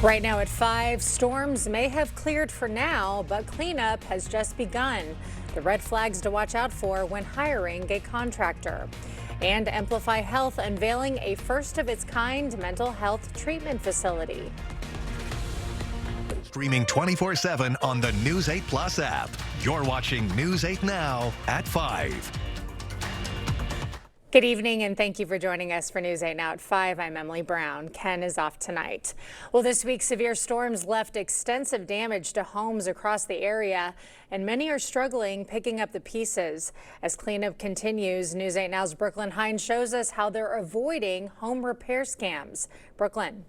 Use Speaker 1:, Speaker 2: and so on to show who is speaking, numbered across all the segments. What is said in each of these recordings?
Speaker 1: Right now at 5, storms may have cleared for now, but cleanup has just begun. The red flags to watch out for when hiring a contractor. And Amplify Health unveiling a first-of-its-kind mental health treatment facility.
Speaker 2: Streaming 24/7 on the News 8 Plus app. You're watching News 8 Now at 5.
Speaker 1: Good evening and thank you for joining us for News 8 Now at 5. I'm Emily Brown. Ken is off tonight. Well, this week severe storms left extensive damage to homes across the area, and many are struggling picking up the pieces. As cleanup continues, News 8 Now's Brooklyn Hines shows us how they're avoiding home repair scams. Brooklyn.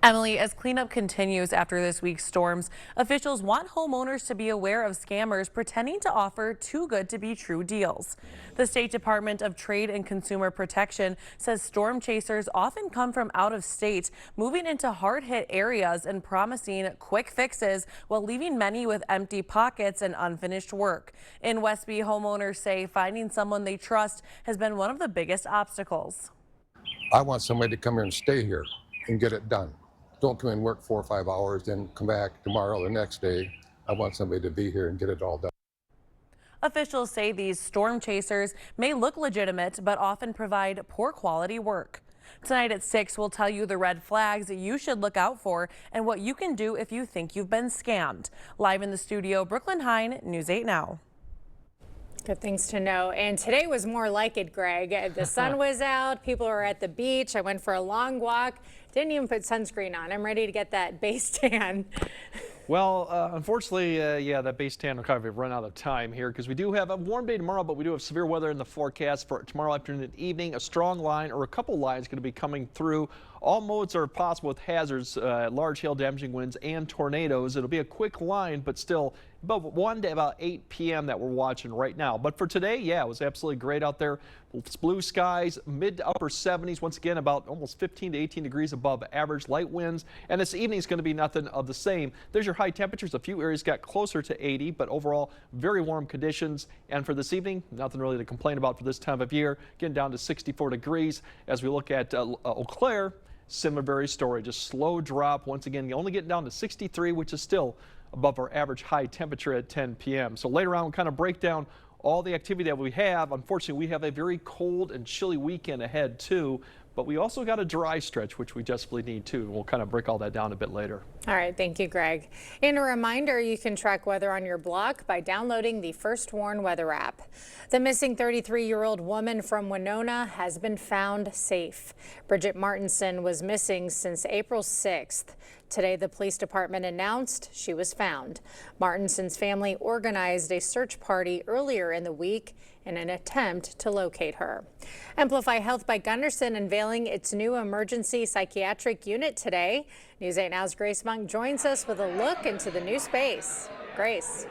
Speaker 3: Emily, as cleanup continues after this week's storms, officials want homeowners to be aware of scammers pretending to offer too good to be true deals. The State Department of Trade and Consumer Protection says storm chasers often come from out of state, moving into hard-hit areas and promising quick fixes while leaving many with empty pockets and unfinished work. In Westby, homeowners say finding someone they trust has been one of the biggest obstacles.
Speaker 4: I want somebody to come here and stay here and get it done. Don't come and work 4 or 5 hours, then come back tomorrow or the next day. I want somebody to be here and get it all done.
Speaker 3: Officials say these storm chasers may look legitimate, but often provide poor quality work. Tonight at 6, we'll tell you the red flags you should look out for and what you can do if you think you've been scammed. Live in the studio, Brooklyn Hines, News 8 Now.
Speaker 1: Good things to know. And today was more like it, Greg. The sun was out. People were at the beach. I went for a long walk. Didn't even put sunscreen on. I'm ready to get that base tan.
Speaker 5: Well, unfortunately, yeah, that base tan will kind of run out of time here because we do have a warm day tomorrow, but we do have severe weather in the forecast for tomorrow afternoon and evening. A strong line or a couple lines going to be coming through. All modes are possible with hazards, large hail damaging winds and tornadoes. It'll be a quick line, but still about 1 to about 8 p.m. that we're watching right now. But for today, yeah, it was absolutely great out there. It's blue skies, mid to upper 70s. Once again, about almost 15 to 18 degrees above average, light winds. And this evening is going to be nothing of the same. There's your high temperatures. A few areas got closer to 80, but overall very warm conditions. And for this evening, nothing really to complain about for this time of year. Getting down to 64 degrees. As we look at Eau Claire, similar story, just slow drop. Once again, you only get down to 63, which is still above our average high temperature at 10 p.m. So later on, we'll kind of break down all the activity that we have. Unfortunately, we have a very cold and chilly weekend ahead too, but we also got a dry stretch, which we desperately need too. We'll kind of break all that down a bit later.
Speaker 1: All right, thank you, Greg. And a reminder, you can track weather on your block by downloading the First Warn weather app. The missing 33-year-old woman from Winona has been found safe. Bridget Martinson was missing since April 6th. Today, the police department announced she was found. Martinson's family organized a search party earlier in the week in an attempt to locate her. Amplify Health by Gunderson unveiling its new emergency psychiatric unit today. News 8 Now's Grace Monk joins us with a look into the new space. Grace.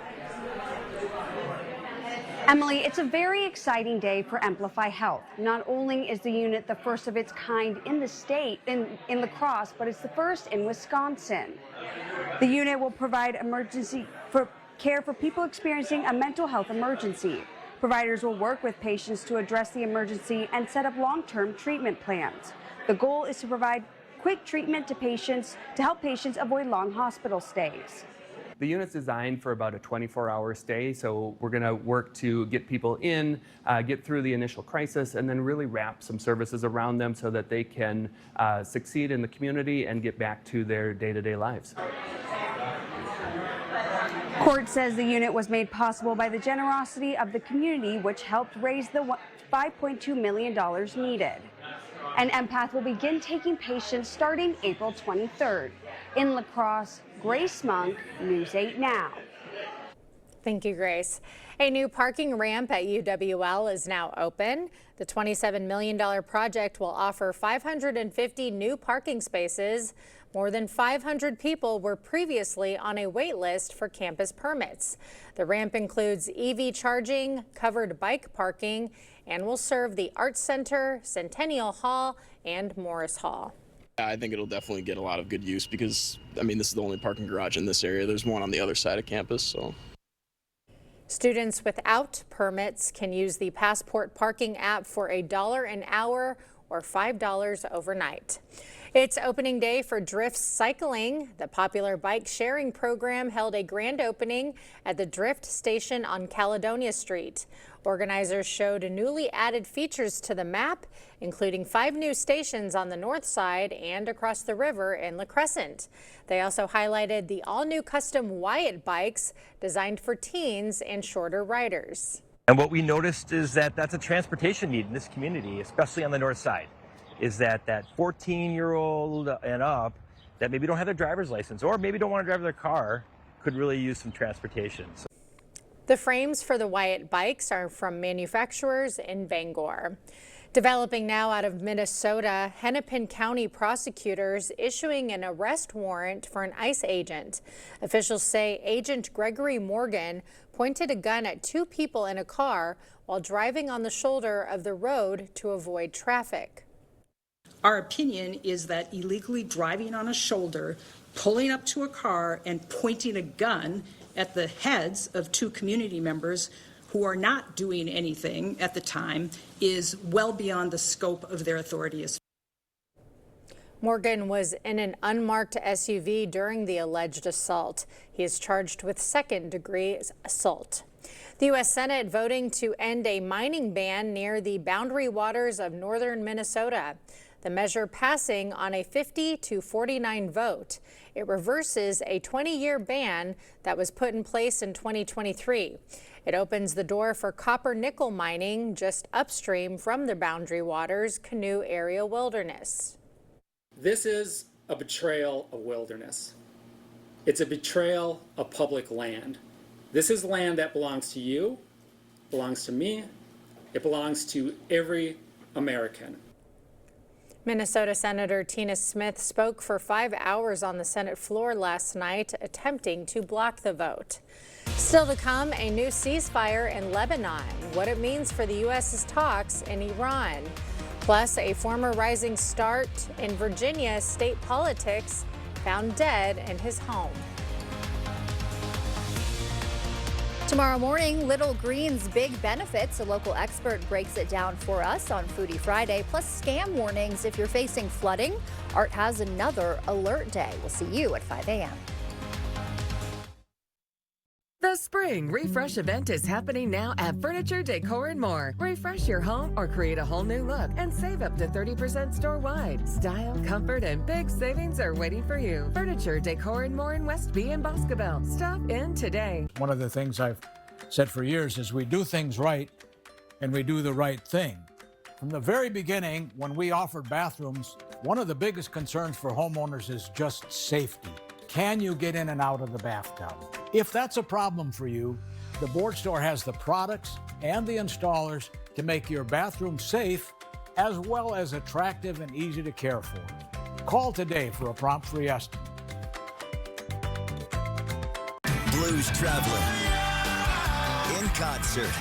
Speaker 6: Emily, it's a very exciting day for Amplify Health. Not only is the unit the first of its kind in the state, in La Crosse, but it's the first in Wisconsin. The unit will provide emergency care for people experiencing a mental health emergency. Providers will work with patients to address the emergency and set up long-term treatment plans. The goal is to provide quick treatment to patients to help patients avoid long hospital stays.
Speaker 7: The unit's designed for about a 24-hour stay, so we're going to work to get people in, get through the initial crisis, and then really wrap some services around them so that they can succeed in the community and get back to their day-to-day lives.
Speaker 6: Court says the unit was made possible by the generosity of the community, which helped raise the $5.2 million needed. And Empath will begin taking patients starting April 23rd. In La Crosse, Grace Monk, News 8 Now.
Speaker 1: Thank you, Grace. A new parking ramp at UWL is now open. The $27 million project will offer 550 new parking spaces. More than 500 people were previously on a wait list for campus permits. The ramp includes EV charging, covered bike parking, and will serve the Arts Center, Centennial Hall, and Morris Hall.
Speaker 8: I think it'll definitely get a lot of good use because, I mean, this is the only parking garage in this area. There's one on the other side of campus, so.
Speaker 1: Students without permits can use the Passport parking app for $1 an hour or $5 overnight. It's opening day for Drift Cycling. The popular bike sharing program held a grand opening at the Drift station on Caledonia Street. Organizers showed newly added features to the map, including 5 new stations on the north side and across the river in La Crescent. They also highlighted the all-new custom Wyatt bikes designed for teens and shorter riders.
Speaker 9: And what we noticed is that that's a transportation need in this community, especially on the north side, is that 14-year-old and up that maybe don't have their driver's license or maybe don't want to drive their car could really use some transportation.
Speaker 1: The frames for the Wyatt bikes are from manufacturers in Bangor. Developing now out of Minnesota, Hennepin County prosecutors issuing an arrest warrant for an ICE agent. Officials say Agent Gregory Morgan pointed a gun at 2 people in a car while driving on the shoulder of the road to avoid traffic.
Speaker 10: Our opinion is that illegally driving on a shoulder, pulling up to a car and pointing a gun at the heads of 2 community members who are not doing anything at the time is well beyond the scope of their authority.
Speaker 1: Morgan was in an unmarked SUV during the alleged assault. He is charged with second-degree assault. The U.S. Senate voting to end a mining ban near the boundary waters of northern Minnesota. The measure passing on a 50-49 vote. It reverses a 20-year ban that was put in place in 2023. It opens the door for copper-nickel mining just upstream from the Boundary Waters Canoe Area Wilderness.
Speaker 11: This is a betrayal of wilderness. It's a betrayal of public land. This is land that belongs to you, belongs to me, it belongs to every American.
Speaker 1: Minnesota Senator Tina Smith spoke for 5 hours on the Senate floor last night, attempting to block the vote. Still to come, a new ceasefire in Lebanon, what it means for the U.S.'s talks in Iran. Plus, a former rising star in Virginia state politics found dead in his home.
Speaker 12: Tomorrow morning, Little Green's big benefits. A local expert breaks it down for us on Foodie Friday, plus scam warnings if you're facing flooding. Art has another alert day. We'll see you at 5 a.m.
Speaker 13: The Spring Refresh event is happening now at Furniture, Decor & More. Refresh your home or create a whole new look and save up to 30% store-wide. Style, comfort, and big savings are waiting for you. Furniture, Decor & More in Westby and Boscobel. Stop in today.
Speaker 14: One of the things I've said for years is we do things right and we do the right thing. From the very beginning, when we offered bathrooms, one of the biggest concerns for homeowners is just safety. Can you get in and out of the bathtub? If that's a problem for you, the Board Store has the products and the installers to make your bathroom safe as well as attractive and easy to care for. Call today for a prompt free estimate.
Speaker 15: Blues Traveler in concert.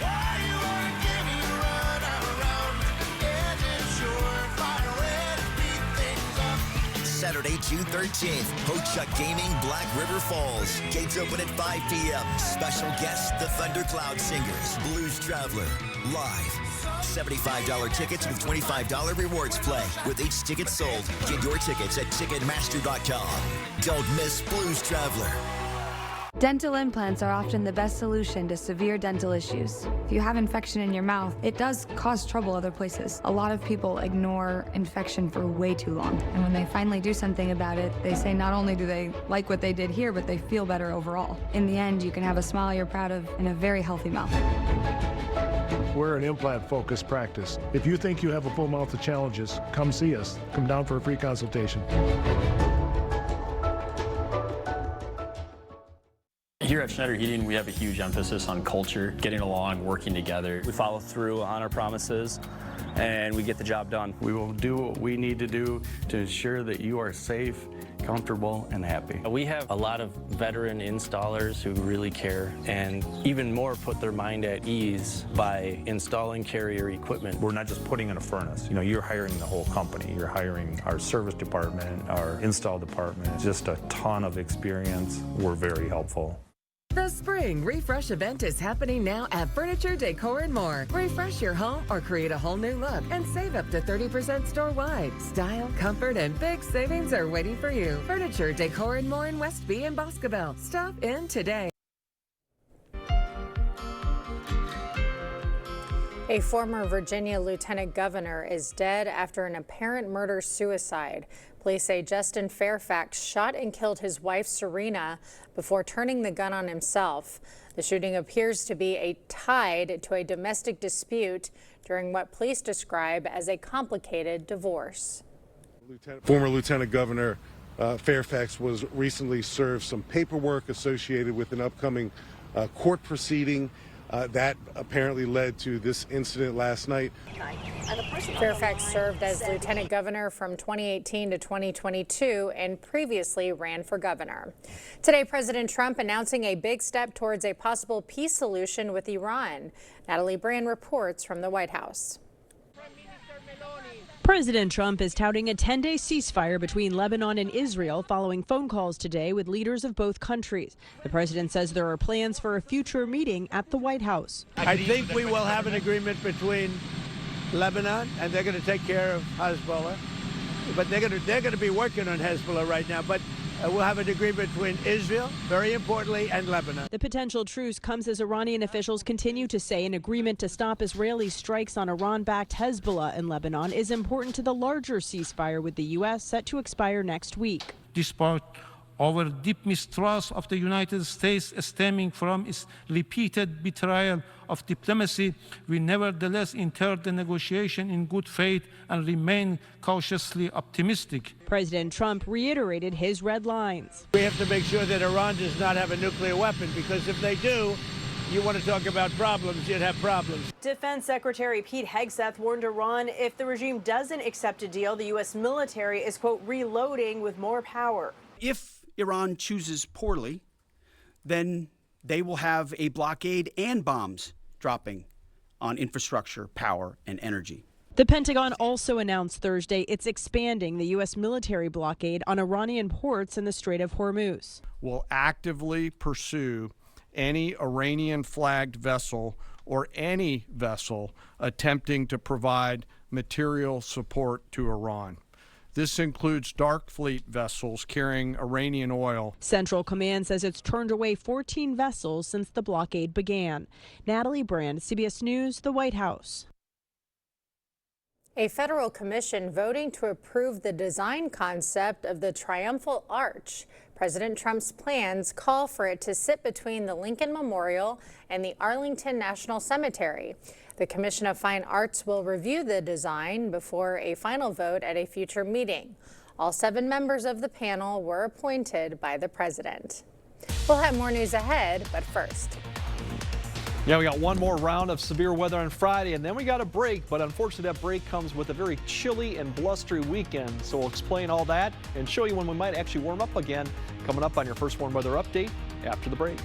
Speaker 15: Saturday, June 13th, Ho-Chuk Gaming, Black River Falls. Gates open at 5 p.m. Special guests, the Thundercloud Singers. Blues Traveler, live. $75 tickets with $25 rewards play. With each ticket sold, get your tickets at Ticketmaster.com. Don't miss Blues Traveler.
Speaker 16: Dental implants are often the best solution to severe dental issues. If you have infection in your mouth, it does cause trouble other places. A lot of people ignore infection for way too long. And when they finally do something about it, they say not only do they like what they did here, but they feel better overall. In the end, you can have a smile you're proud of and a very healthy mouth.
Speaker 17: We're an implant-focused practice. If you think you have a full mouth of challenges, come see us. Come down for a free consultation.
Speaker 18: Here at Schneider Heating, we have a huge emphasis on culture, getting along, working together. We follow through on our promises, and we get the job done.
Speaker 19: We will do what we need to do to ensure that you are safe, comfortable, and happy.
Speaker 20: We have a lot of veteran installers who really care and even more put their mind at ease by installing Carrier equipment.
Speaker 21: We're not just putting in a furnace. You know, you're hiring the whole company. You're hiring our service department, our install department. Just a ton of experience. We're very helpful.
Speaker 13: The spring refresh event is happening now at Furniture, Decor & More. Refresh your home or create a whole new look and save up to 30% store-wide. Style, comfort, and big savings are waiting for you. Furniture, Decor & More in Westby and Boscobel. Stop in today.
Speaker 1: A former Virginia lieutenant governor is dead after an apparent murder-suicide. Police say Justin Fairfax shot and killed his wife, Serena, before turning the gun on himself. The shooting appears to be tied to a domestic dispute during what police describe as a complicated divorce.
Speaker 2: Former Lieutenant Governor Fairfax was recently served some paperwork associated with an upcoming court proceeding. That apparently led to this incident last night.
Speaker 1: Fairfax served as lieutenant governor from 2018 to 2022 and previously ran for governor. Today, President Trump announcing a big step towards a possible peace solution with Iran. Natalie Brand reports from the White House.
Speaker 22: President Trump is touting a 10-day ceasefire between Lebanon and Israel following phone calls today with leaders of both countries. The president says there are plans for a future meeting at the White House.
Speaker 23: I think we will have an agreement between Lebanon, and they're going to take care of Hezbollah. But they're going to be working on Hezbollah right now. But we'll have an agreement between Israel, very importantly, and Lebanon.
Speaker 22: The potential truce comes as Iranian officials continue to say an agreement to stop Israeli strikes on Iran-backed Hezbollah in Lebanon is important to the larger ceasefire with the U.S. set to expire next week.
Speaker 24: Despite our deep mistrust of the United States stemming from its repeated betrayal of diplomacy, we nevertheless entered the negotiation in good faith and remain cautiously optimistic.
Speaker 22: President Trump reiterated his red lines.
Speaker 23: We have to make sure that Iran does not have a nuclear weapon, because if they do, you want to talk about problems, you'd have problems.
Speaker 22: Defense Secretary Pete Hegseth warned Iran if the regime doesn't accept a deal, the U.S. military is, quote, reloading with more power.
Speaker 25: If Iran chooses poorly, then they will have a blockade and bombs dropping on infrastructure, power, and energy.
Speaker 22: The Pentagon also announced Thursday it's expanding the U.S. military blockade on Iranian ports in the Strait of Hormuz.
Speaker 26: Will actively pursue any Iranian-flagged vessel or any vessel attempting to provide material support to Iran. This includes dark fleet vessels carrying Iranian oil.
Speaker 22: Central Command says it's turned away 14 vessels since the blockade began. Natalie Brand, CBS News, the White House.
Speaker 1: A federal commission voting to approve the design concept of the Triumphal Arch. President Trump's plans call for it to sit between the Lincoln Memorial and the Arlington National Cemetery. The Commission of Fine Arts will review the design before a final vote at a future meeting. All 7 members of the panel were appointed by the president. We'll have more news ahead, but first.
Speaker 5: Yeah, we got one more round of severe weather on Friday, and then we got a break, but unfortunately that break comes with a very chilly and blustery weekend. So we'll explain all that and show you when we might actually warm up again, coming up on your First Warn Weather Update after the break.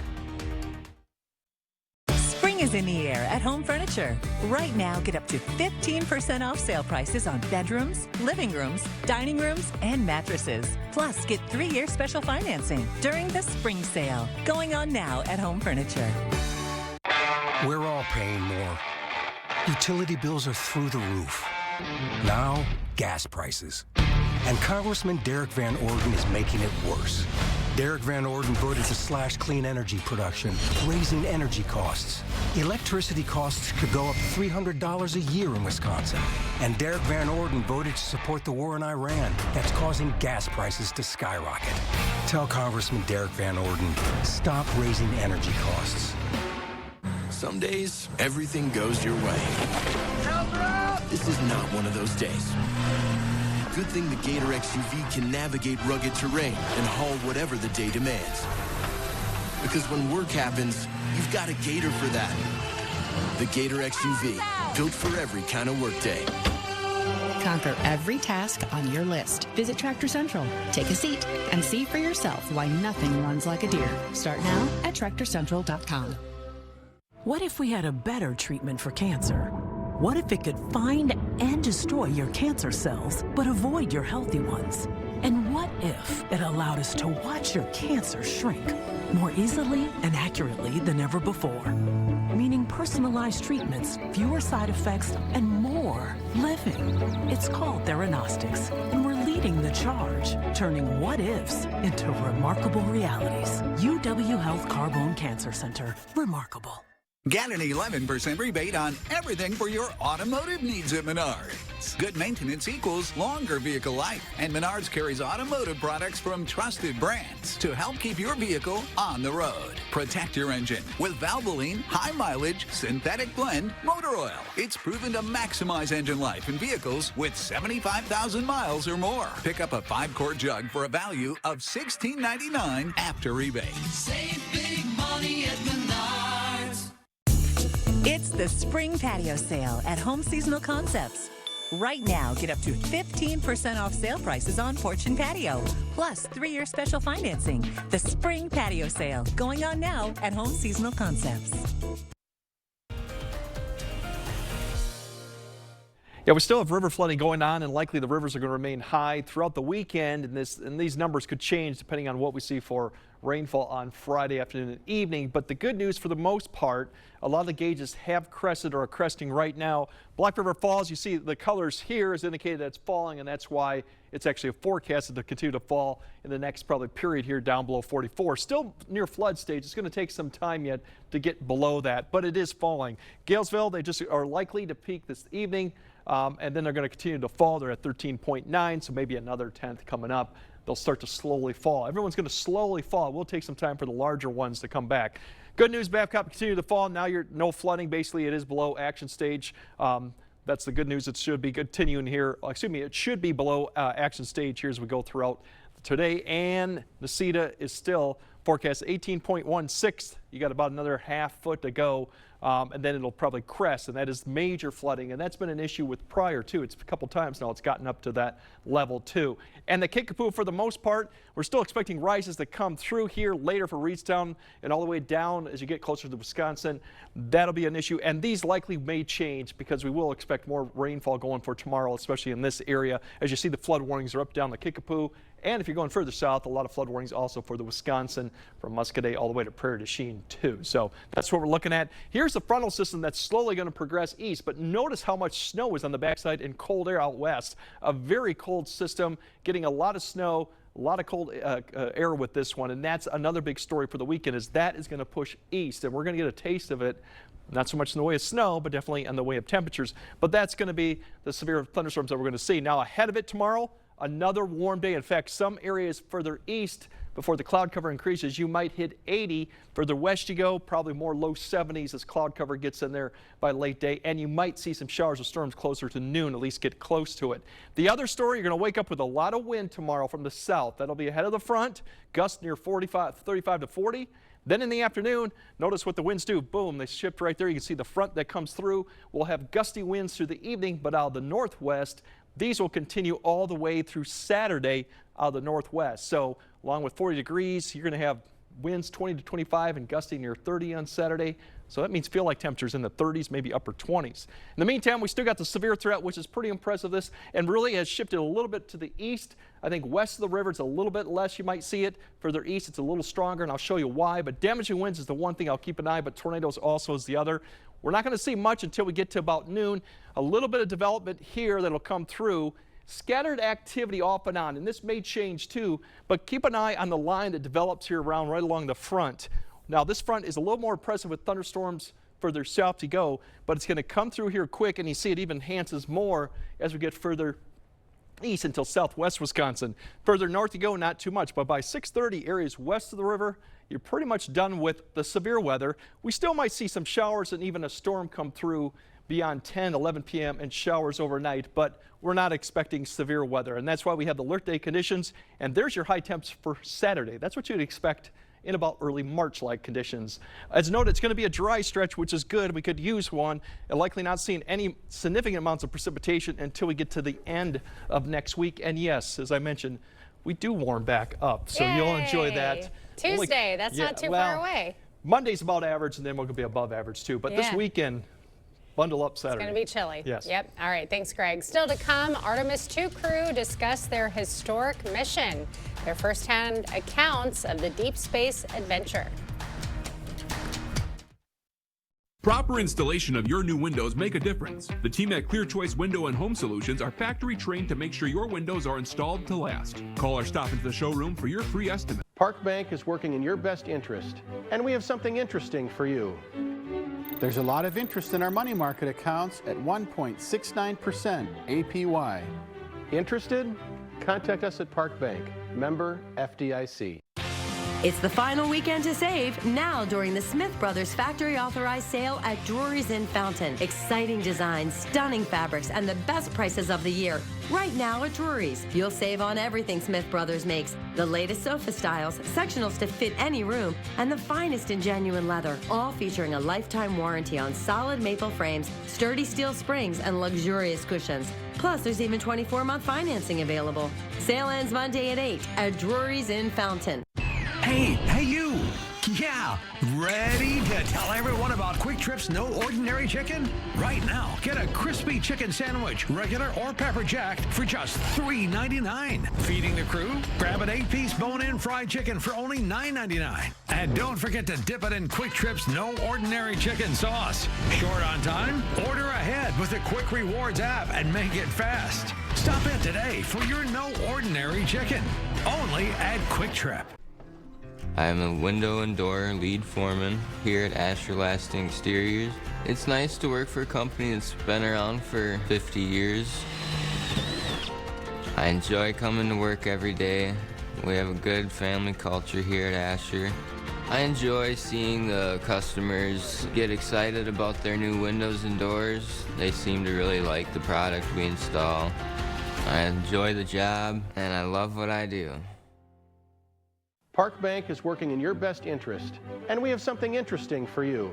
Speaker 27: Spring is in the air at Home Furniture. Right now, get up to 15% off sale prices on bedrooms, living rooms, dining rooms, and mattresses. Plus, get 3-year special financing during the spring sale. Going on now at Home Furniture.
Speaker 28: We're all paying more. Utility bills are through the roof. Now, gas prices. And Congressman Derek Van Orden is making it worse. Derek Van Orden voted to slash clean energy production, raising energy costs. Electricity costs could go up $300 a year in Wisconsin. And Derek Van Orden voted to support the war in Iran that's causing gas prices to skyrocket. Tell Congressman Derek Van Orden, stop raising energy costs.
Speaker 29: Some days, everything goes your way. This is not one of those days. Good thing the Gator XUV can navigate rugged terrain and haul whatever the day demands. Because when work happens, you've got a Gator for that. The Gator XUV, built for every kind of workday.
Speaker 30: Conquer every task on your list. Visit Tractor Central. Take a seat and see for yourself why nothing runs like a deer. Start now at TractorCentral.com.
Speaker 31: What if we had a better treatment for cancer? What if it could find and destroy your cancer cells, but avoid your healthy ones? And what if it allowed us to watch your cancer shrink more easily and accurately than ever before? Meaning personalized treatments, fewer side effects, and more living. It's called Theranostics, and we're leading the charge, turning what-ifs into remarkable realities. UW Health Carbone Cancer Center. Remarkable.
Speaker 3: Get an 11% rebate on everything for your automotive needs at Menards. Good maintenance equals longer vehicle life, and Menards carries automotive products from trusted brands to help keep your vehicle on the road. Protect your engine with Valvoline High Mileage Synthetic Blend Motor Oil. It's proven to maximize engine life in vehicles with 75,000 miles or more. Pick up a 5-quart jug for a value of $16.99 after rebate.
Speaker 27: Save big money at Menards. It's the spring patio sale at Home Seasonal Concepts. Right now, get up to 15% off sale prices on porch and patio, plus 3-year special financing. The spring patio sale going on now at Home Seasonal Concepts.
Speaker 5: Yeah, we still have river flooding going on, and likely the rivers are going to remain high throughout the weekend, and these numbers could change depending on what we see for rainfall on Friday afternoon and evening. But the good news, for the most part, a lot of the gauges have crested or are cresting right now. Black River Falls, you see the colors here is indicated that it's falling, and that's why it's actually forecasted to continue to fall in the next probably period here down below 44. Still near flood stage. It's going to take some time yet to get below that, but it is falling. Galesville, they just are likely to peak this evening, and then they're going to continue to fall. They're at 13.9, so maybe another 10th coming up. They'll start to slowly fall. Everyone's going to slowly fall. It will take some time for the larger ones to come back. Good news, Babcock continue to fall. Now you're no flooding. Basically, it is below action stage. That's the good news. It should be continuing here. Excuse me, it should be below action stage here as we go throughout today. And Necedah is still forecast 18.16. You got about another half foot to go. And then it'll probably crest, and that is major flooding, and that's been an issue with Pryor too. It's a couple times now it's gotten up to that level too. And the Kickapoo, for the most part, we're still expecting rises to come through here later for Reedstown and all the way down as you get closer to Wisconsin. That'll be an issue, and these likely may change because we will expect more rainfall going for tomorrow, especially in this area. As you see, the flood warnings are up down the Kickapoo. And if you're going further south, a lot of flood warnings also for the Wisconsin, from Muscadet all the way to Prairie du Chien too. So that's what we're looking at. Here's the frontal system that's slowly going to progress east, but notice how much snow is on the backside and cold air out west. A very cold system, getting a lot of snow, a lot of cold air with this one, and that's another big story for the weekend, is that is going to push east, and we're going to get a taste of it. Not so much in the way of snow, but definitely in the way of temperatures. But that's going to be the severe thunderstorms that we're going to see. Now ahead of it tomorrow, another warm day. In fact, some areas further east, before the cloud cover increases, you might hit 80. Further west you go, probably more low 70s as cloud cover gets in there by late day. And you might see some showers or storms closer to noon, at least get close to it. The other story, you're going to wake up with a lot of wind tomorrow from the south. That'll be ahead of the front, gusts near 35 to 40. Then in the afternoon, notice what the winds do. Boom, they shift right there. You can see the front that comes through. We'll have gusty winds through the evening, but out of the northwest, these will continue all the way through Saturday out of the northwest. So along with 40 degrees, you're going to have winds 20 to 25 and gusty near 30 on Saturday. So that means feel like temperatures in the 30s, maybe upper 20s. In the meantime, we still got the severe threat, which is pretty impressive. This and really has shifted a little bit to the east. I think west of the river, it's a little bit less. You might see it. Further east, it's a little stronger, and I'll show you why. But damaging winds is the one thing I'll keep an eye, but tornadoes also is the other. We're not going to see much until we get to about noon. A little bit of development here that'll come through. Scattered activity off and on, and this may change too, but keep an eye on the line that develops here around right along the front. Now this front is a little more impressive with thunderstorms further south to go, but it's going to come through here quick, and you see it even enhances more as we get further east until southwest Wisconsin. Further north you go, not too much, but by 6:30, areas west of the river, you're pretty much done with the severe weather. We still might see some showers and even a storm come through beyond 10, 11 p.m. and showers overnight, but we're not expecting severe weather, and that's why we have the alert day conditions. And there's your high temps for Saturday. That's what you'd expect in about early March-like conditions. As noted, it's going to be a dry stretch, which is good. We could use one, and likely not seeing any significant amounts of precipitation until we get to the end of next week. And yes, as I mentioned, we do warm back up, so you'll enjoy that.
Speaker 1: Tuesday, that's not too far away.
Speaker 5: Monday's about average, and then we're going to be above average too. But this weekend, Bundle up Saturday.
Speaker 1: It's going to be chilly.
Speaker 5: Yes.
Speaker 1: Yep. All right. Thanks, Greg. Still to come, Artemis II crew discuss their historic mission, their firsthand accounts of the deep space adventure.
Speaker 4: Proper installation of your new windows make a difference. The team at Clear Choice Window and Home Solutions are factory trained to make sure your windows are installed to last. Call or stop into the showroom for your free estimate.
Speaker 6: Park Bank is working in your best interest, and we have something interesting for you. There's a lot of interest in our money market accounts at 1.69% APY. Interested? Contact us at Park Bank, member FDIC.
Speaker 7: It's the final weekend to save now during the Smith Brothers Factory Authorized Sale at Drury's in Fountain. Exciting designs, stunning fabrics, and the best prices of the year. Right now at Drury's. You'll save on everything Smith Brothers makes. The latest sofa styles, sectionals to fit any room, and the finest in genuine leather. All featuring a lifetime warranty on solid maple frames, sturdy steel springs, and luxurious cushions. Plus, there's even 24-month financing available. Sale ends Monday at 8 at Drury's in Fountain.
Speaker 8: Hey you! Yeah, ready to tell everyone about Quick Trip's No Ordinary Chicken? Right now, get a crispy chicken sandwich, regular or pepper jack, for just $3.99. Feeding the crew? Grab an 8-piece bone-in fried chicken for only $9.99. And don't forget to dip it in Quick Trip's No Ordinary Chicken sauce. Short on time? Order ahead with the Quick Rewards app and make it fast. Stop in today for your No Ordinary Chicken. Only at Quick Trip.
Speaker 9: I'm a window and door lead foreman here at Asher Lasting Exteriors. It's nice to work for a company that's been around for 50 years. I enjoy coming to work every day. We have a good family culture here at Asher. I enjoy seeing the customers get excited about their new windows and doors. They seem to really like the product we install. I enjoy the job and I love what I do.
Speaker 6: Park Bank is working in your best interest, and we have something interesting for you.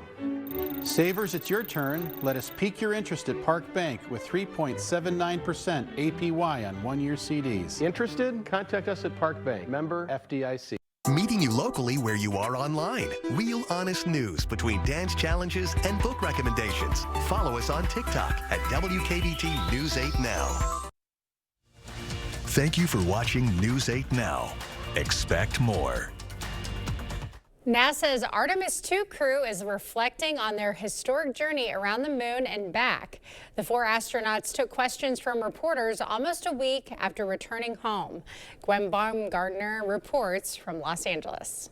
Speaker 6: Savers, it's your turn. Let us pique your interest at Park Bank with 3.79% APY on one-year CDs. Interested? Contact us at Park Bank, member FDIC.
Speaker 10: Meeting you locally where you are online. Real honest news between dance challenges and book recommendations. Follow us on TikTok at WKBT News 8 Now. Thank you for watching News 8 Now. Expect more.
Speaker 1: NASA's Artemis II crew is reflecting on their historic journey around the moon and back. The 4 astronauts took questions from reporters almost a week after returning home. Gwen Baumgartner reports from Los Angeles.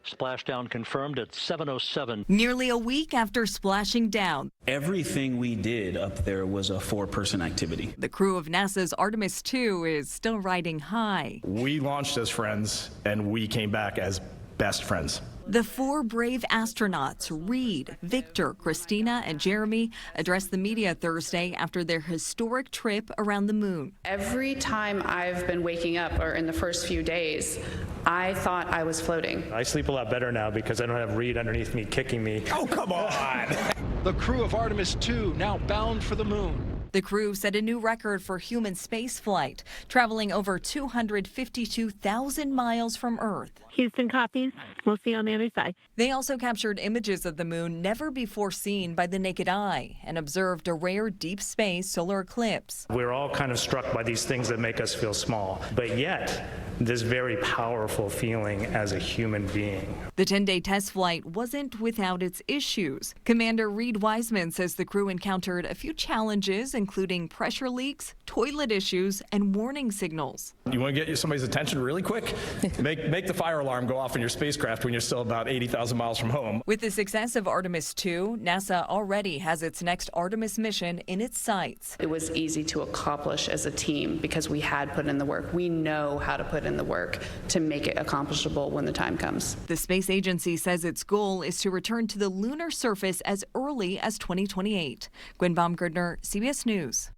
Speaker 11: Splashdown confirmed at 7:07.
Speaker 12: Nearly a week after splashing down,
Speaker 14: everything we did up there was a 4-person activity.
Speaker 12: The crew of NASA's Artemis II is still riding high.
Speaker 21: We launched as friends, and we came back as best friends.
Speaker 12: The 4 brave astronauts, Reed, Victor, Christina, and Jeremy, addressed the media Thursday after their historic trip around the moon.
Speaker 15: Every time I've been waking up, or in the first few days, I thought I was floating.
Speaker 21: I sleep a lot better now because I don't have Reed underneath me kicking me.
Speaker 14: Oh, come on!
Speaker 16: The crew of Artemis II now bound for the moon.
Speaker 12: The crew set a new record for human spaceflight, traveling over 252,000 miles from Earth.
Speaker 32: Houston copies. We'll see you on the other side.
Speaker 12: They also captured images of the moon never before seen by the naked eye and observed a rare deep space solar eclipse.
Speaker 21: We're all kind of struck by these things that make us feel small, but yet this very powerful feeling as a human being.
Speaker 12: The 10-day test flight wasn't without its issues. Commander Reed Wiseman says the crew encountered a few challenges, including pressure leaks, toilet issues, and warning signals.
Speaker 21: You want to get somebody's attention really quick? Make the fire alarm go off in your spacecraft when you're still about 80,000 miles from home.
Speaker 12: With the success of Artemis II, NASA already has its next Artemis mission in its sights.
Speaker 15: It was easy to accomplish as a team because we had put in the work. We know how to put in the work to make it accomplishable when the time comes.
Speaker 12: The space agency says its goal is to return to the lunar surface as early as 2028. Gwen Baumgartner, CBS News.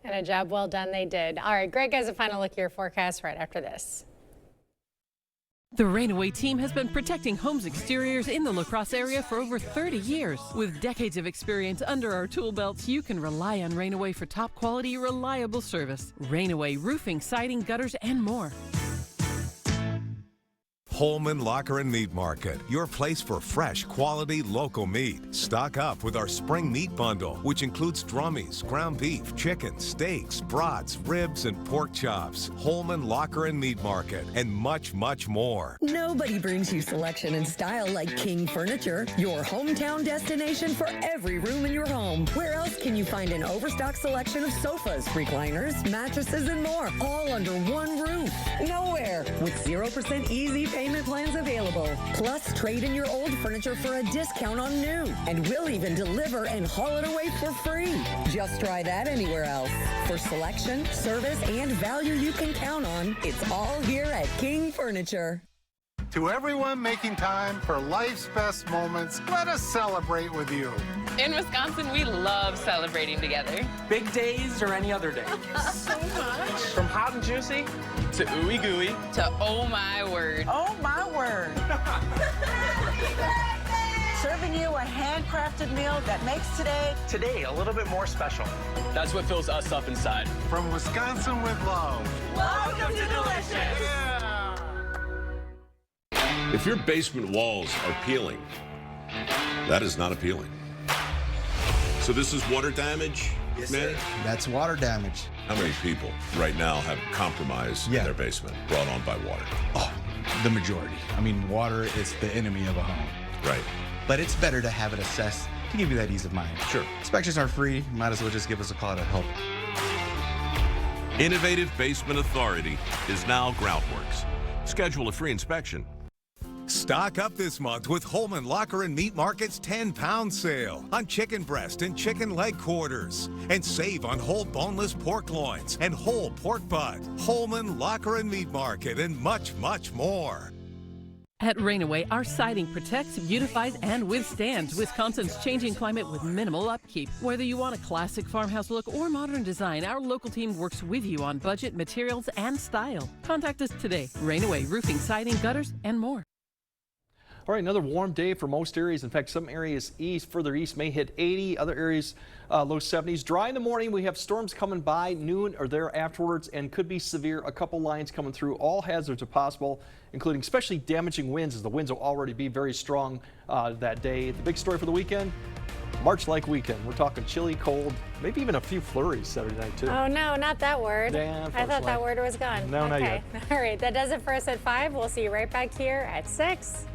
Speaker 1: And a job well done they did. All right, Greg has a final look at your forecast right after this.
Speaker 31: The Rainaway team has been protecting homes' exteriors in the La Crosse area for over 30 years. With decades of experience under our tool belts, you can rely on Rainaway for top quality, reliable service. Rainaway roofing, siding, gutters, and more.
Speaker 2: Holman Locker and Meat Market, your place for fresh, quality, local meat. Stock up with our spring meat bundle, which includes drummies, ground beef, chicken, steaks, brats, ribs, and pork chops. Holman Locker and Meat Market, and much, much more.
Speaker 13: Nobody brings you selection and style like King Furniture, your hometown destination for every room in your home. Where else can you find an overstocked selection of sofas, recliners, mattresses, and more, all under one roof? Nowhere. With 0% easy payment plans available. Plus, trade in your old furniture for a discount on new. And we'll even deliver and haul it away for free. Just try that anywhere else. For selection, service, and value you can count on, it's all here at King Furniture.
Speaker 17: To everyone making time for life's best moments, let us celebrate with you.
Speaker 18: In Wisconsin, we love celebrating together.
Speaker 19: Big days or any other day.
Speaker 18: So much.
Speaker 19: From hot and juicy to ooey gooey
Speaker 18: to oh my word.
Speaker 20: Oh my word. Serving you a handcrafted meal that makes
Speaker 19: today a little bit more special. That's what fills us up inside.
Speaker 17: From Wisconsin with love.
Speaker 20: Welcome to Delicious.
Speaker 17: Yeah.
Speaker 22: If your basement walls are peeling, that is not appealing. So this is water damage,
Speaker 23: yes,
Speaker 22: Manny?
Speaker 23: Sir. That's water damage.
Speaker 22: How many people right now have compromise in their basement brought on by water?
Speaker 23: Oh, the majority. I mean, water is the enemy of a home.
Speaker 22: Right.
Speaker 23: But it's better to have it assessed to give you that ease of mind.
Speaker 22: Sure.
Speaker 23: Inspections are free. Might as well just give us a call to help.
Speaker 22: Innovative Basement Authority is now Groundworks. Schedule a free inspection.
Speaker 2: Stock up this month with Holman Locker and Meat Market's 10-pound sale on chicken breast and chicken leg quarters. And save on whole boneless pork loins and whole pork butt. Holman Locker and Meat Market and much, much more.
Speaker 24: At Rainaway, our siding protects, beautifies, and withstands Wisconsin's changing climate with minimal upkeep. Whether you want a classic farmhouse look or modern design, our local team works with you on budget, materials, and style. Contact us today. Rainaway Roofing, Siding, Gutters, and more.
Speaker 5: All right, another warm day for most areas. In fact, some areas further east may hit 80, other areas low 70s. Dry in the morning. We have storms coming by noon or there afterwards and could be severe. A couple lines coming through. All hazards are possible, including especially damaging winds, as the winds will already be very strong that day. The big story for the weekend, March-like weekend. We're talking chilly, cold, maybe even a few flurries Saturday night, too.
Speaker 1: Oh, no, not that word.
Speaker 5: Yeah,
Speaker 1: I thought that word was gone.
Speaker 5: No,
Speaker 1: okay.
Speaker 5: not yet.
Speaker 1: All right, that does it for us at 5. We'll see you right back here at 6.